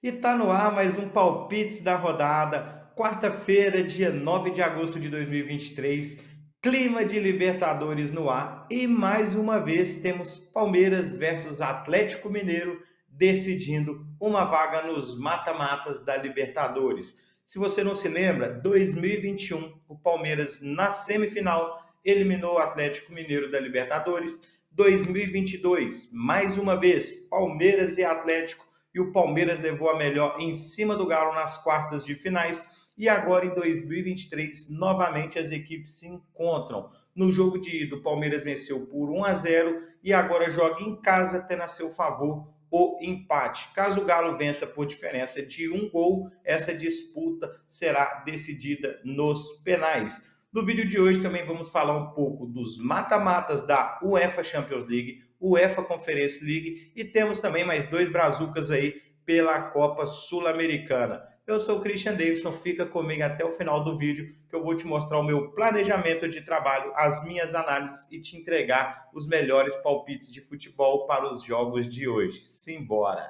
E tá no ar mais um Palpites da Rodada, quarta-feira, dia 9 de agosto de 2023, clima de Libertadores no ar e mais uma vez temos Palmeiras versus Atlético Mineiro decidindo uma vaga nos mata-matas da Libertadores. Se você não se lembra, 2021, o Palmeiras na semifinal eliminou o Atlético Mineiro da Libertadores. 2022, mais uma vez, Palmeiras e Atlético, e o Palmeiras levou a melhor em cima do Galo nas quartas de finais. E agora em 2023, novamente as equipes se encontram. No jogo de ida, o Palmeiras venceu por 1-0 e agora joga em casa, tendo a seu favor o empate. Caso o Galo vença por diferença de um gol, essa disputa será decidida nos penais. No vídeo de hoje também vamos falar um pouco dos mata-matas da UEFA Champions League, UEFA Conference League e temos também mais dois brazucas aí pela Copa Sul-Americana. Eu sou o Christian Davidson, fica comigo até o final do vídeo que eu vou te mostrar o meu planejamento de trabalho, as minhas análises e te entregar os melhores palpites de futebol para os jogos de hoje. Simbora!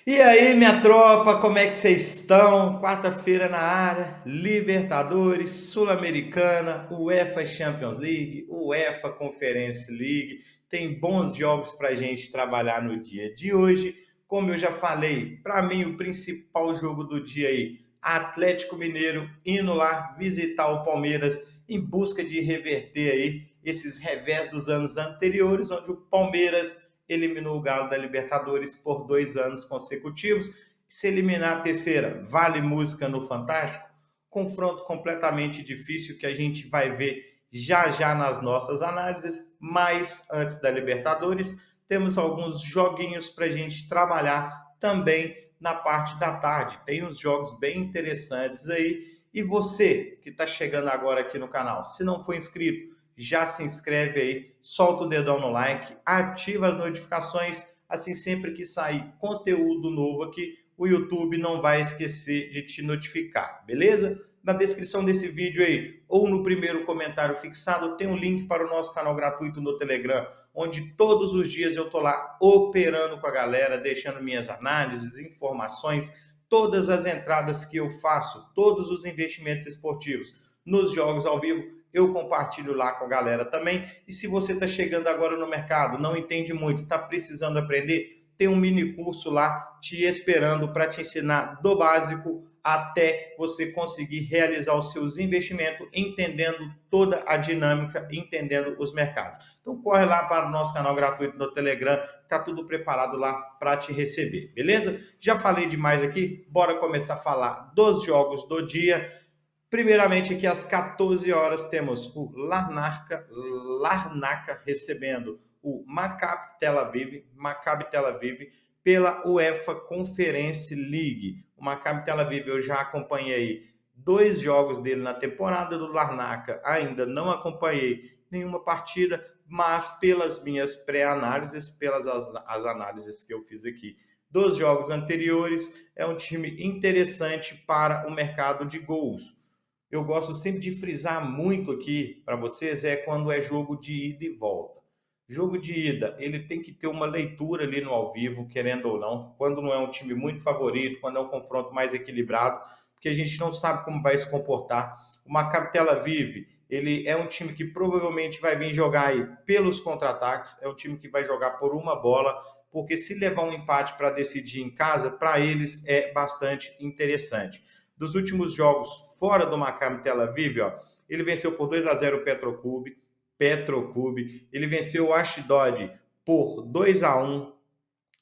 E aí, minha tropa, como é que vocês estão? Quarta-feira na área, Libertadores, Sul-Americana, UEFA Champions League, UEFA Conference League. Tem bons jogos para a gente trabalhar no dia de hoje. Como eu já falei, para mim o principal jogo do dia aí, Atlético Mineiro indo lá visitar o Palmeiras em busca de reverter aí esses revés dos anos anteriores, onde o Palmeiras eliminou o Galo da Libertadores por 2 anos consecutivos. Se eliminar a terceira, vale música no Fantástico? Confronto completamente difícil que a gente vai ver já já nas nossas análises, mas antes da Libertadores, temos alguns joguinhos para a gente trabalhar também na parte da tarde. Tem uns jogos bem interessantes aí. E você que está chegando agora aqui no canal, se não for inscrito, já se inscreve aí, solta o dedão no like, ativa as notificações, assim sempre que sair conteúdo novo aqui, o YouTube não vai esquecer de te notificar, beleza? Na descrição desse vídeo aí, ou no primeiro comentário fixado, tem um link para o nosso canal gratuito no Telegram, onde todos os dias eu tô lá operando com a galera, deixando minhas análises, informações, todas as entradas que eu faço, todos os investimentos esportivos nos jogos ao vivo, eu compartilho lá com a galera também. E se você está chegando agora no mercado, não entende muito, está precisando aprender, tem um mini curso lá te esperando para te ensinar do básico até você conseguir realizar os seus investimentos, entendendo toda a dinâmica, entendendo os mercados. Então corre lá para o nosso canal gratuito no Telegram, está tudo preparado lá para te receber, beleza? Já falei demais aqui, bora começar a falar dos jogos do dia. Primeiramente, aqui às 14 horas, temos o Larnaca recebendo o Maccabi Tel Aviv pela UEFA Conference League. O Maccabi Tel Aviv eu já acompanhei 2 jogos dele na temporada, do Larnaca ainda não acompanhei nenhuma partida, mas pelas minhas pré-análises, pelas as análises que eu fiz aqui dos jogos anteriores, é um time interessante para o mercado de gols. Eu gosto sempre de frisar muito aqui para vocês é quando é jogo de ida e volta. Jogo de ida, ele tem que ter uma leitura ali no ao vivo, querendo ou não, quando não é um time muito favorito, quando é um confronto mais equilibrado, porque a gente não sabe como vai se comportar. O Maccabi Tel Aviv, ele é um time que provavelmente vai vir jogar aí pelos contra-ataques, é um time que vai jogar por uma bola, porque se levar um empate para decidir em casa, para eles é bastante interessante. Dos últimos jogos fora do Maccabi Tel Aviv, ó, ele venceu por 2-0 o Petrocube, ele venceu o Ashdod por 2-1,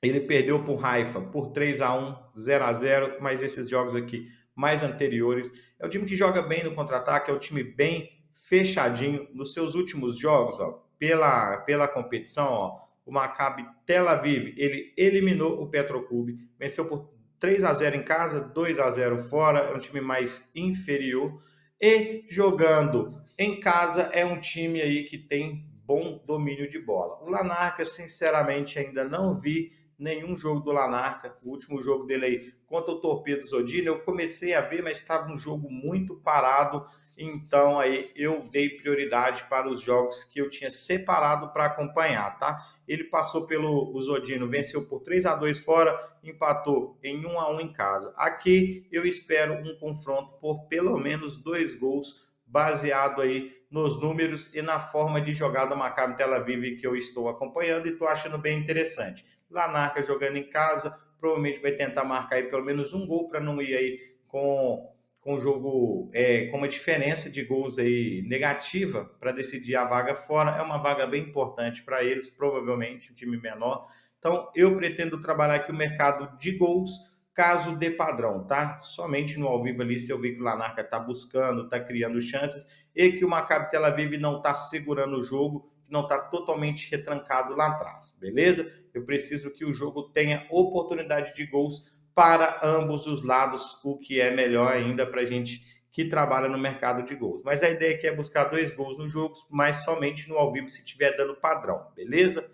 ele perdeu para o Haifa por 3-1, 0-0, mas esses jogos aqui mais anteriores. É um time que joga bem no contra-ataque, é um time bem fechadinho. Nos seus últimos jogos, ó, pela competição, ó, o Maccabi Tel Aviv, ele eliminou o Petrocube, venceu por 3-0 em casa, 2-0 fora, é um time mais inferior. E jogando em casa é um time aí que tem bom domínio de bola. O Larnaca, sinceramente, ainda não vi nenhum jogo do Lanarca. O último jogo dele aí contra o Torpedo Zodino, eu comecei a ver, mas estava um jogo muito parado, então aí eu dei prioridade para os jogos que eu tinha separado para acompanhar, tá? Ele passou pelo Zodino, venceu por 3-2 fora, empatou em 1-1 em casa. Aqui eu espero um confronto por pelo menos 2 gols, baseado aí nos números e na forma de jogar do Maccabi Tel Aviv que eu estou acompanhando e estou achando bem interessante. Lanarca jogando em casa, provavelmente vai tentar marcar aí pelo menos um gol para não ir aí com o jogo com uma diferença de gols aí negativa para decidir a vaga fora. É uma vaga bem importante para eles, provavelmente um time menor. Então eu pretendo trabalhar aqui o mercado de gols, caso dê padrão, tá? Somente no ao vivo ali, se eu ver que o Lanarca está buscando, está criando chances e que o Maccabi Tel Aviv não está segurando o jogo, que não está totalmente retrancado lá atrás, beleza? Eu preciso que o jogo tenha oportunidade de gols para ambos os lados, o que é melhor ainda para a gente que trabalha no mercado de gols. Mas a ideia aqui é buscar 2 gols no jogo, mas somente no ao vivo se estiver dando padrão, beleza?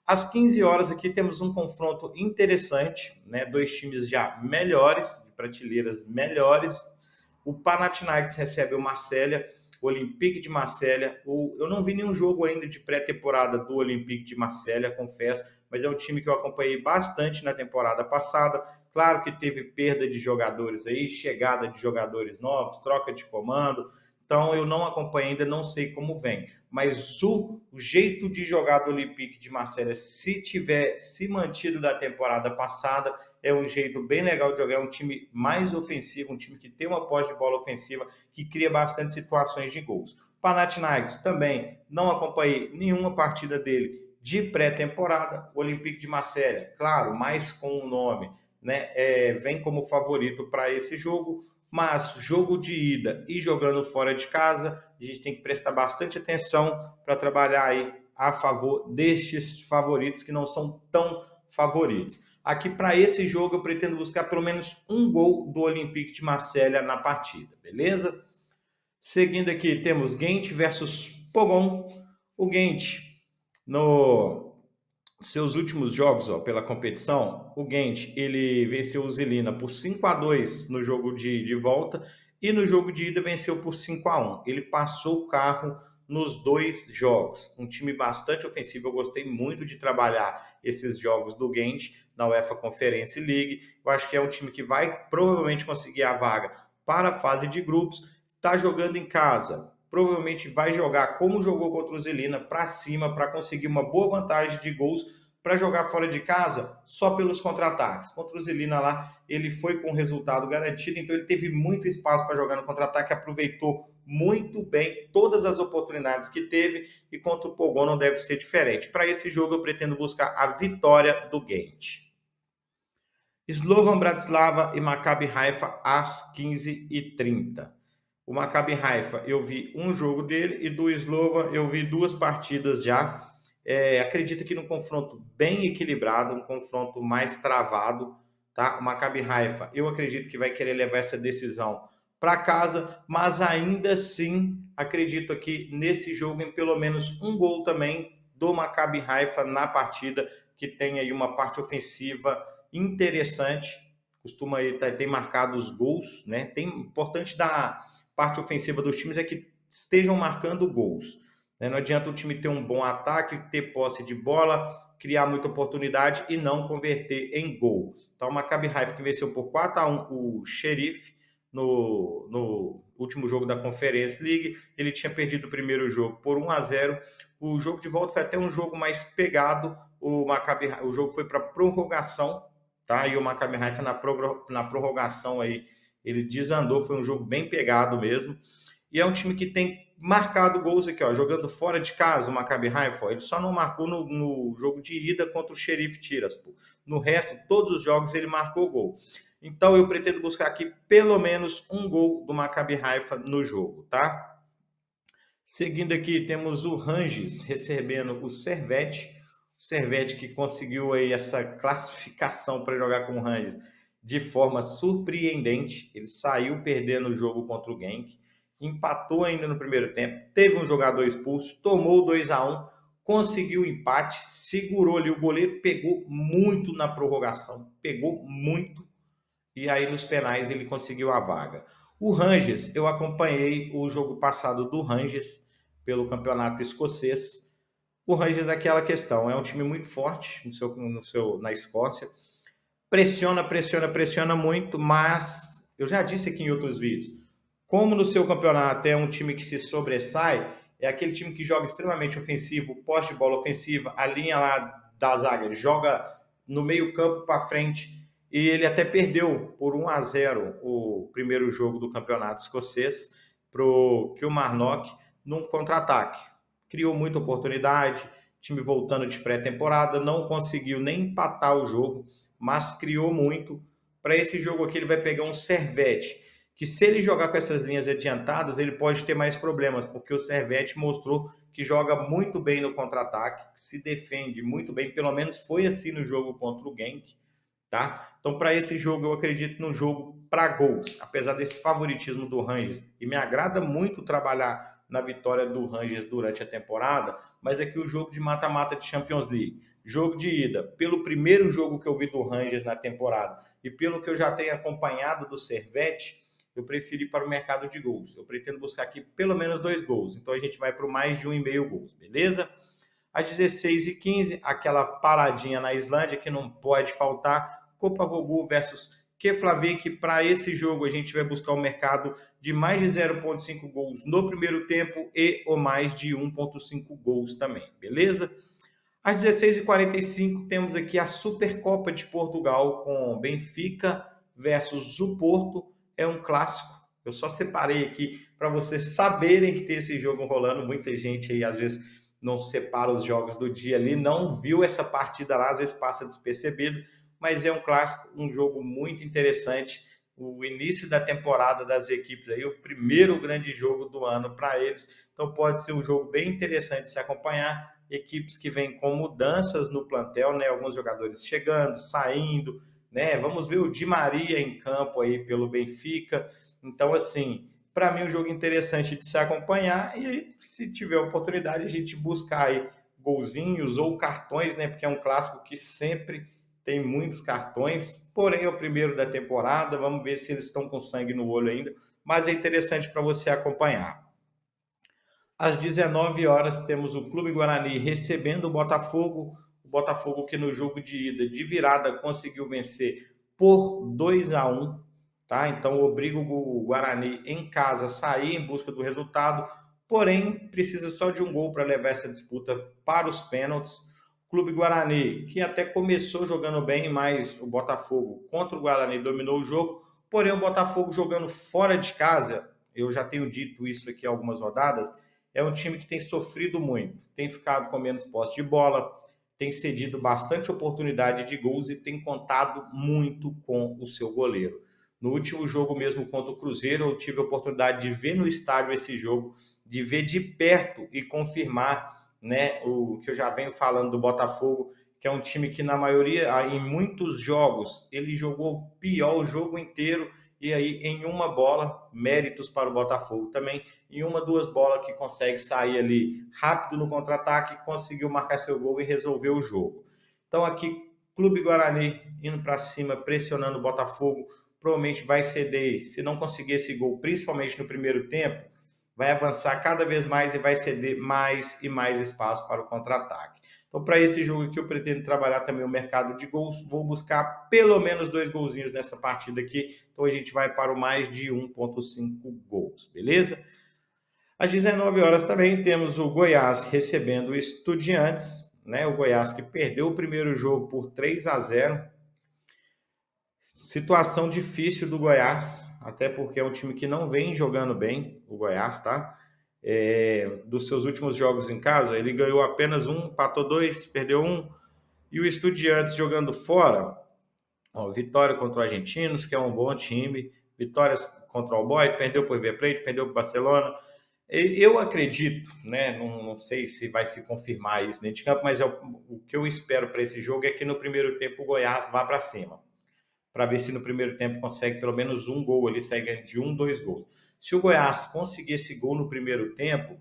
Às 15 horas aqui temos um confronto interessante, né? 2 times já melhores, de prateleiras melhores. O Panathinaikos recebe o Marselha, o Olympique de Marselha. Eu não vi nenhum jogo ainda de pré-temporada do Olympique de Marselha, confesso, mas é um time que eu acompanhei bastante na temporada passada. Claro que teve perda de jogadores aí, chegada de jogadores novos, troca de comando. Então eu não acompanhei ainda, não sei como vem. Mas o jeito de jogar do Olympique de Marselha, se tiver se mantido da temporada passada, é um jeito bem legal de jogar, é um time mais ofensivo, um time que tem uma posse de bola ofensiva, que cria bastante situações de gols. Panathinaikos também, não acompanhei nenhuma partida dele de pré-temporada. O Olympique de Marselha, claro, mais com o nome, né, vem como favorito para esse jogo, mas jogo de ida e jogando fora de casa, a gente tem que prestar bastante atenção para trabalhar aí a favor destes favoritos que não são tão favoritos. Aqui para esse jogo eu pretendo buscar pelo menos um gol do Olympique de Marselha na partida, beleza? Seguindo aqui temos Ghent versus Pogon. O Ghent no seus últimos jogos pela competição, o Ghent ele venceu o Zelina por 5-2 no jogo de volta e no jogo de ida venceu por 5-1. Ele passou o carro nos 2 jogos. Um time bastante ofensivo. Eu gostei muito de trabalhar esses jogos do Ghent na UEFA Conference League. Eu acho que é um time que vai provavelmente conseguir a vaga para a fase de grupos. Está jogando em casa, provavelmente vai jogar como jogou contra o Zelina, para cima, para conseguir uma boa vantagem de gols, para jogar fora de casa só pelos contra-ataques. Contra o Zelina lá, ele foi com resultado garantido, então ele teve muito espaço para jogar no contra-ataque, aproveitou muito bem todas as oportunidades que teve, e contra o Pogon não deve ser diferente. Para esse jogo eu pretendo buscar a vitória do Ghent. Slovan Bratislava e Maccabi Haifa às 15h30. O Maccabi Haifa, eu vi um jogo dele, e do Slovan eu vi 2 partidas já. Acredito que num confronto bem equilibrado, um confronto mais travado, tá? O Maccabi Haifa, eu acredito que vai querer levar essa decisão para casa, mas ainda assim acredito aqui nesse jogo em pelo menos um gol também do Maccabi Haifa na partida, que tem aí uma parte ofensiva interessante, costuma aí ter marcado os gols, né? Tem importante da parte ofensiva dos times é que estejam marcando gols, né? Não adianta o time ter um bom ataque, ter posse de bola, criar muita oportunidade e não converter em gol. Então, o Maccabi Haifa, que venceu por 4-1 o Sheriff no último jogo da Conference League, ele tinha perdido o primeiro jogo por 1-0. O jogo de volta foi até um jogo mais pegado. O jogo foi para prorrogação, tá? E o Maccabi Haifa na prorrogação aí ele desandou, foi um jogo bem pegado mesmo. E é um time que tem marcado gols aqui, jogando fora de casa, o Maccabi Haifa. Ele só não marcou no jogo de ida contra o Sheriff Tiraspol. No resto, todos os jogos ele marcou gol. Então eu pretendo buscar aqui pelo menos um gol do Maccabi Haifa no jogo, tá? Seguindo aqui, temos o Rangers recebendo o Servette. O Servette que conseguiu aí essa classificação para jogar com o Rangers de forma surpreendente. Ele saiu perdendo o jogo contra o Genk, empatou ainda no primeiro tempo, teve um jogador expulso, tomou 2-1, conseguiu o empate, segurou ali o goleiro, pegou muito na prorrogação, pegou muito, e aí nos penais ele conseguiu a vaga. O Rangers, eu acompanhei o jogo passado do Rangers pelo campeonato escocês. O Rangers daquela questão, é um time muito forte na Escócia, pressiona, pressiona, pressiona muito, mas eu já disse aqui em outros vídeos, como no seu campeonato é um time que se sobressai, é aquele time que joga extremamente ofensivo, poste de bola ofensiva, a linha lá da zaga joga no meio campo para frente, e ele até perdeu por 1-0 o primeiro jogo do campeonato escocês para o Kilmarnock num contra-ataque. Criou muita oportunidade, time voltando de pré-temporada, não conseguiu nem empatar o jogo, mas criou muito. Para esse jogo aqui ele vai pegar um Servette, que se ele jogar com essas linhas adiantadas, ele pode ter mais problemas, porque o Servette mostrou que joga muito bem no contra-ataque, que se defende muito bem, pelo menos foi assim no jogo contra o Genk, tá? Então, para esse jogo, eu acredito num jogo para gols, apesar desse favoritismo do Rangers, e me agrada muito trabalhar na vitória do Rangers durante a temporada, mas é que o jogo de mata-mata de Champions League, jogo de ida, pelo primeiro jogo que eu vi do Rangers na temporada e pelo que eu já tenho acompanhado do Servette, eu preferi para o mercado de gols. Eu pretendo buscar aqui pelo menos 2 gols. Então a gente vai para mais de 1,5 gols, beleza? Às 16h15, aquela paradinha na Islândia que não pode faltar. Kopavogu versus Keflavik. Para esse jogo a gente vai buscar o mercado de mais de 0,5 gols no primeiro tempo e ou mais de 1,5 gols também, beleza? Às 16h45 temos aqui a Supercopa de Portugal com Benfica versus o Porto. É um clássico. Eu só separei aqui para vocês saberem que tem esse jogo rolando. Muita gente aí às vezes não separa os jogos do dia ali, não viu essa partida lá, às vezes passa despercebido, mas é um clássico, um jogo muito interessante. O início da temporada das equipes aí, o primeiro grande jogo do ano para eles. Então pode ser um jogo bem interessante de se acompanhar. Equipes que vêm com mudanças no plantel, né? Alguns jogadores chegando, saindo, né? Vamos ver o Di Maria em campo aí pelo Benfica. Então, assim, para mim, um jogo interessante de se acompanhar e se tiver oportunidade, a gente buscar aí golzinhos ou cartões, né? Porque é um clássico que sempre tem muitos cartões, porém é o primeiro da temporada, vamos ver se eles estão com sangue no olho ainda, mas é interessante para você acompanhar. Às 19 horas temos o Clube Guarani recebendo o Botafogo que no jogo de ida de virada conseguiu vencer por 2-1, tá? Então obriga o Guarani em casa a sair em busca do resultado, porém precisa só de um gol para levar essa disputa para os pênaltis. Clube Guarani, que até começou jogando bem, mas o Botafogo contra o Guarani dominou o jogo, porém o Botafogo jogando fora de casa, eu já tenho dito isso aqui algumas rodadas, é um time que tem sofrido muito, tem ficado com menos posse de bola, tem cedido bastante oportunidade de gols e tem contado muito com o seu goleiro. No último jogo mesmo contra o Cruzeiro, eu tive a oportunidade de ver no estádio esse jogo, de ver de perto e confirmar, né, o que eu já venho falando do Botafogo, que é um time que na maioria, em muitos jogos, ele jogou pior o jogo inteiro e aí em uma bola, méritos para o Botafogo também, em uma, duas bolas que consegue sair ali rápido no contra-ataque, conseguiu marcar seu gol e resolver o jogo. Então aqui, Clube Guarani indo para cima, pressionando o Botafogo, provavelmente vai ceder, se não conseguir esse gol, principalmente no primeiro tempo, vai avançar cada vez mais e vai ceder mais e mais espaço para o contra-ataque. Então, para esse jogo aqui, eu pretendo trabalhar também o mercado de gols. Vou buscar pelo menos 2 golzinhos nessa partida aqui. Então, a gente vai para o mais de 1,5 gols, beleza? Às 19 horas também temos o Goiás recebendo o Estudiantes, né? O Goiás que perdeu o primeiro jogo por 3-0. Situação difícil do Goiás, até porque é um time que não vem jogando bem, o Goiás, tá? Dos seus últimos jogos em casa, ele ganhou apenas um, empatou dois, perdeu um. E o Estudiantes jogando fora, ó, vitória contra o Argentinos, que é um bom time, vitórias contra o Boys, perdeu para o River Plate, perdeu para o Barcelona. Eu acredito, né? Não sei se vai se confirmar isso dentro de campo, mas o que eu espero para esse jogo é que no primeiro tempo o Goiás vá para cima, para ver se no primeiro tempo consegue pelo menos um gol ali, segue de 1, 2 gols. Se o Goiás conseguir esse gol no primeiro tempo,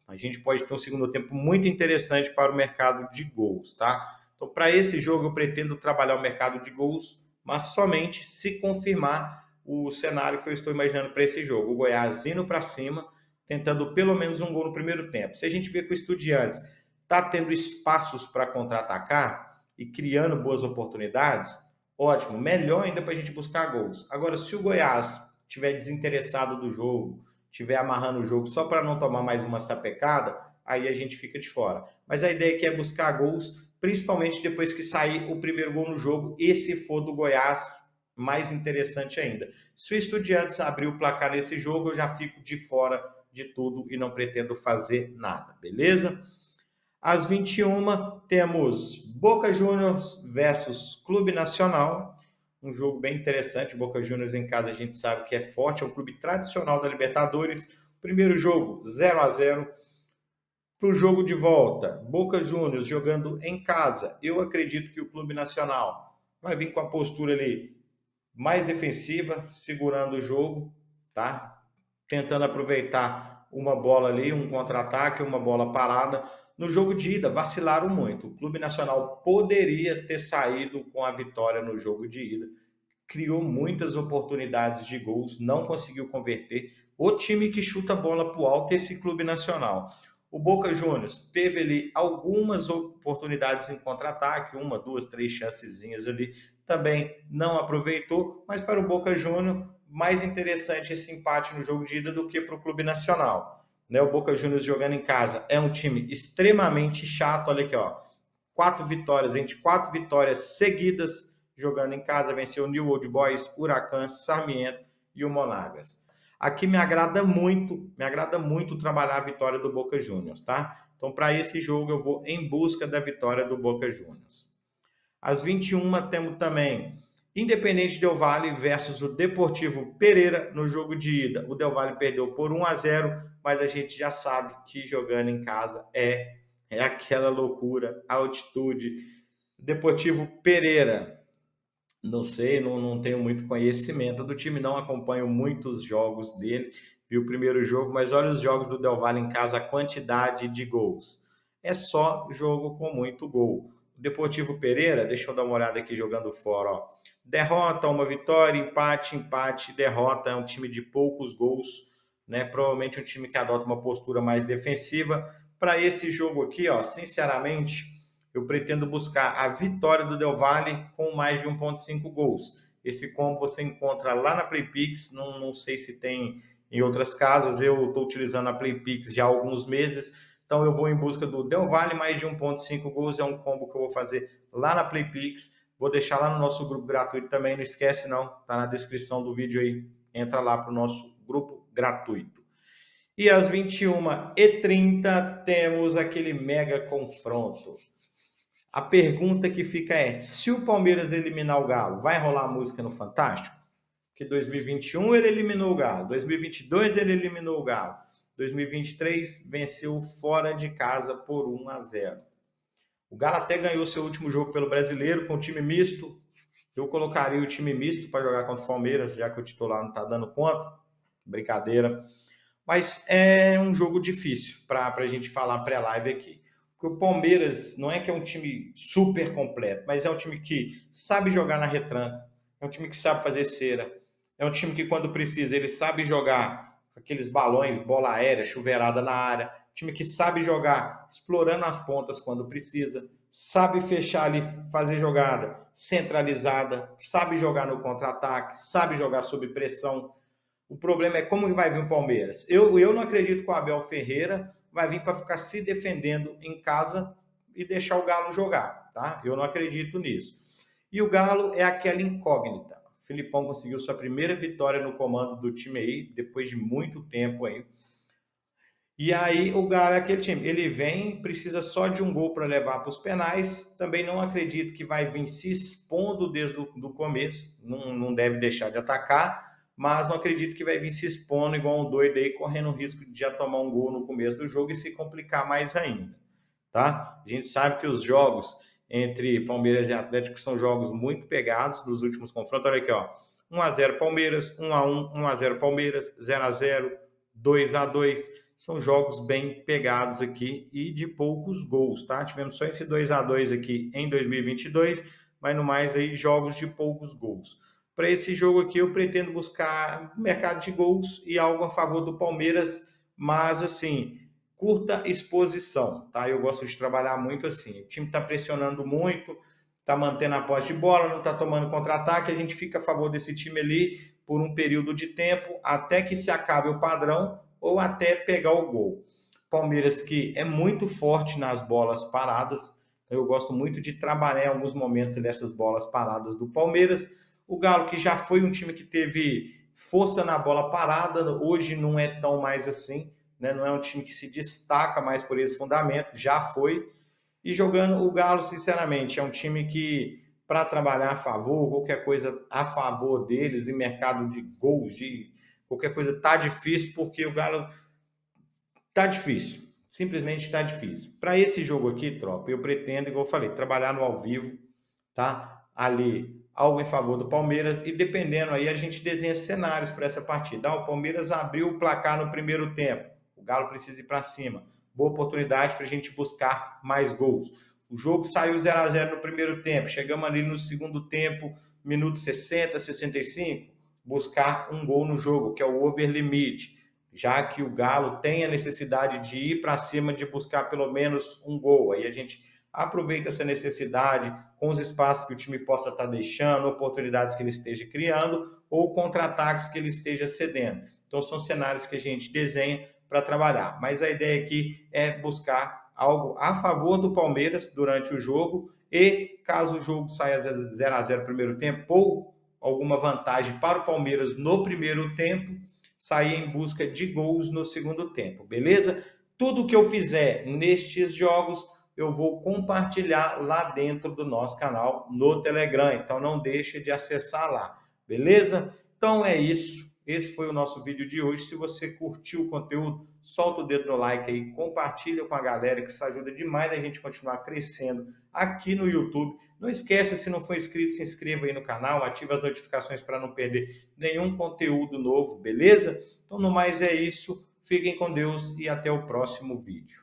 a gente pode ter um segundo tempo muito interessante para o mercado de gols, tá? Então, para esse jogo, eu pretendo trabalhar o mercado de gols, mas somente se confirmar o cenário que eu estou imaginando para esse jogo. O Goiás indo para cima, tentando pelo menos um gol no primeiro tempo. Se a gente vê que o Estudiantes está tendo espaços para contra-atacar e criando boas oportunidades, ótimo, melhor ainda para a gente buscar gols. Agora, se o Goiás estiver desinteressado do jogo, estiver amarrando o jogo só para não tomar mais uma sapecada, aí a gente fica de fora. Mas a ideia aqui é buscar gols, principalmente depois que sair o primeiro gol no jogo, e se for do Goiás, mais interessante ainda. Se o Estudiantes abrir o placar nesse jogo, eu já fico de fora de tudo e não pretendo fazer nada, beleza? Às 21 temos Boca Juniors versus Clube Nacional, um jogo bem interessante. Boca Juniors em casa a gente sabe que é forte, é um clube tradicional da Libertadores. Primeiro jogo 0-0. Para o jogo de volta, Boca Juniors jogando em casa, eu acredito que o Clube Nacional vai vir com a postura ali mais defensiva, segurando o jogo, tá? Tentando aproveitar uma bola ali, um contra-ataque, uma bola parada. No jogo de ida, vacilaram muito. O Clube Nacional poderia ter saído com a vitória no jogo de ida. Criou muitas oportunidades de gols, não conseguiu converter. O time que chuta a bola para o alto é esse Clube Nacional. O Boca Juniors teve ali algumas oportunidades em contra-ataque, uma, duas, três chancezinhas ali, também não aproveitou, mas para o Boca Juniors, mais interessante esse empate no jogo de ida do que para o Clube Nacional. Né? O Boca Juniors jogando em casa é um time extremamente chato, olha aqui, ó, 4 vitórias, 24 vitórias seguidas jogando em casa, venceu o New Old Boys, Huracan, Sarmiento e o Monagas. Aqui me agrada muito trabalhar a vitória do Boca Juniors, tá? Então, para esse jogo, eu vou em busca da vitória do Boca Juniors. Às 21 temos também Independente Del Valle versus o Deportivo Pereira no jogo de ida. O Del Valle perdeu por 1-0, mas a gente já sabe que jogando em casa é aquela loucura, altitude. Deportivo Pereira, não sei, não tenho muito conhecimento do time, não acompanho muitos jogos dele. Vi o primeiro jogo, mas olha os jogos do Del Valle em casa, a quantidade de gols. É só jogo com muito gol. O Deportivo Pereira, deixa eu dar uma olhada aqui jogando fora, ó. Derrota, uma vitória, empate, derrota. É um time de poucos gols, né? Provavelmente um time que adota uma postura mais defensiva. Para esse jogo aqui, ó, sinceramente, eu pretendo buscar a vitória do Del Valle com mais de 1,5 gols. Esse combo você encontra lá na PlayPix, não sei se tem em outras casas, eu estou utilizando a PlayPix já há alguns meses, então eu vou em busca do Del Valle mais de 1,5 gols, é um combo que eu vou fazer lá na PlayPix, vou deixar lá no nosso grupo gratuito também, não esquece não, tá na descrição do vídeo aí, entra lá para o nosso grupo gratuito. E às 21h30 temos aquele mega confronto. A pergunta que fica é, se o Palmeiras eliminar o Galo, vai rolar música no Fantástico? Porque 2021 ele eliminou o Galo, 2022 ele eliminou o Galo, 2023 venceu fora de casa por 1-0. O Galo até ganhou seu último jogo pelo Brasileiro com o time misto. Eu colocaria o time misto para jogar contra o Palmeiras, já que o titular não está dando conta. Brincadeira. Mas é um jogo difícil para a gente falar pré-live aqui. Porque o Palmeiras não é que é um time super completo, mas é um time que sabe jogar na retranca, é um time que sabe fazer cera, é um time que quando precisa ele sabe jogar aqueles balões, bola aérea, chuveirada na área, time que sabe jogar explorando as pontas quando precisa, sabe fechar ali, fazer jogada centralizada, sabe jogar no contra-ataque, sabe jogar sob pressão. O problema é como vai vir o Palmeiras. Eu não acredito que o Abel Ferreira vai vir para ficar se defendendo em casa e deixar o Galo jogar, tá? Eu não acredito nisso. E o Galo é aquela incógnita. O Filipão conseguiu sua primeira vitória no comando do time aí, depois de muito tempo aí. E aí o Galo é aquele time, ele vem, precisa só de um gol para levar para os penais. Também não acredito que vai vir se expondo desde o começo, não deve deixar de atacar, mas não acredito que vai vir se expondo igual um doido aí, correndo o risco de já tomar um gol no começo do jogo e se complicar mais ainda, tá? A gente sabe que os jogos entre Palmeiras e Atlético são jogos muito pegados dos últimos confrontos. Olha aqui, ó, 1-0 Palmeiras, 1-1, 1-0 Palmeiras, 0-0, 2-2. são jogos bem pegados aqui e de poucos gols, tá? Tivemos só esse 2-2 aqui em 2022, mas no mais aí jogos de poucos gols. Para esse jogo aqui eu pretendo buscar mercado de gols e algo a favor do Palmeiras, mas assim, curta exposição, tá? Eu gosto de trabalhar muito assim. O time está pressionando muito, está mantendo a posse de bola, não está tomando contra-ataque, a gente fica a favor desse time ali por um período de tempo até que se acabe o padrão ou até pegar o gol. Palmeiras que é muito forte nas bolas paradas, eu gosto muito de trabalhar em alguns momentos dessas bolas paradas do Palmeiras. O Galo que já foi um time que teve força na bola parada, hoje não é tão mais assim, né? Não é um time que se destaca mais por esse fundamento, já foi. E jogando o Galo, sinceramente, é um time que, para trabalhar a favor, qualquer coisa a favor deles, em mercado de gols, de qualquer coisa, tá difícil, porque o Galo tá difícil. Simplesmente está difícil. Para esse jogo aqui, tropa, eu pretendo, igual eu falei, trabalhar no ao vivo, tá? Ali, algo em favor do Palmeiras e dependendo aí, a gente desenha cenários para essa partida. O Palmeiras abriu o placar no primeiro tempo. O Galo precisa ir para cima. Boa oportunidade para a gente buscar mais gols. O jogo saiu 0-0 no primeiro tempo. Chegamos ali no segundo tempo, minuto 60, 65, buscar um gol no jogo, que é o over limite, já que o Galo tem a necessidade de ir para cima, de buscar pelo menos um gol. Aí a gente aproveita essa necessidade com os espaços que o time possa estar deixando, oportunidades que ele esteja criando ou contra-ataques que ele esteja cedendo. Então são cenários que a gente desenha para trabalhar. Mas a ideia aqui é buscar algo a favor do Palmeiras durante o jogo e caso o jogo saia 0-0 no primeiro tempo ou alguma vantagem para o Palmeiras no primeiro tempo, sair em busca de gols no segundo tempo, beleza? Tudo que eu fizer nestes jogos eu vou compartilhar lá dentro do nosso canal no Telegram, então não deixe de acessar lá, beleza? Então é isso, esse foi o nosso vídeo de hoje. Se você curtiu o conteúdo, solta o dedo no like aí, compartilha com a galera, que isso ajuda demais a gente continuar crescendo aqui no YouTube. Não esqueça, se não for inscrito, se inscreva aí no canal, ative as notificações para não perder nenhum conteúdo novo, beleza? Então no mais é isso, fiquem com Deus e até o próximo vídeo.